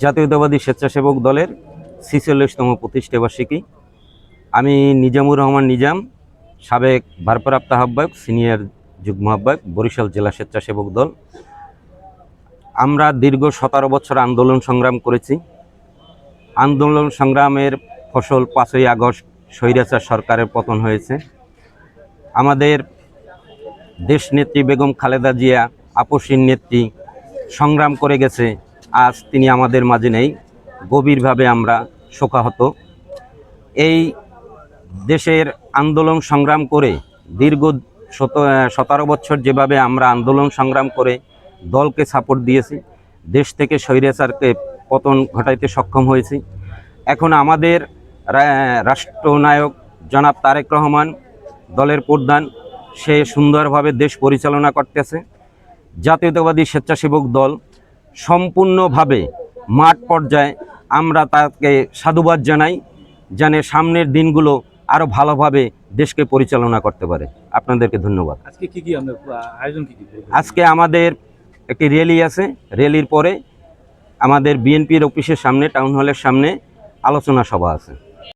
জাতীয়তাবাদী স্বেচ্ছাসেবক দলের ৪৬তম প্রতিষ্ঠা বার্ষিকী। আমি নিজামুর রহমান নিজাম, সাবেক ভারপ্রাপ্ত আহ্বায়ক, সিনিয়র যুগ্ম আহ্বায়ক, বরিশাল জেলা স্বেচ্ছাসেবক দল। আমরা দীর্ঘ ১৭ বছর আন্দোলন সংগ্রাম করেছি। আন্দোলন সংগ্রামের ফসল ৫ই আগস্ট স্বৈরাচার সরকারের পতন হয়েছে। আমাদের দেশনেত্রী বেগম খালেদা জিয়া, আপসীর নেত্রী, সংগ্রাম করে গেছে। আজ তিনি আমাদের মাঝে নেই। গভীরভাবে আমরা শোকাহত। এই দেশের আন্দোলন সংগ্রাম করে দীর্ঘ ১৭ বছর যেভাবে আমরা আন্দোলন সংগ্রাম করে দলকে সাপোর্ট দিয়েছি, দেশ থেকে স্বৈরাচারকে পতন ঘটাইতে সক্ষম হয়েছি। এখন আমাদের রাষ্ট্রনায়ক জনাব তারেক রহমান, দলের প্রধান, সে সুন্দরভাবে দেশ পরিচালনা করতেছে। জাতীয়তাবাদী স্বেচ্ছাসেবক দল সম্পূর্ণভাবে মাঠ পর্যায়ে আমরা তাকে সাধুবাদ জানাই, যেন সামনের দিনগুলো আরও ভালোভাবে দেশকে পরিচালনা করতে পারে। আপনাদেরকে ধন্যবাদ। আজকে কি আয়োজন কি? আজকে আমাদের একটি র্যালি আছে। র্যালির পরে আমাদের বিএনপির অফিসের সামনে, টাউন হলের সামনে আলোচনা সভা আছে।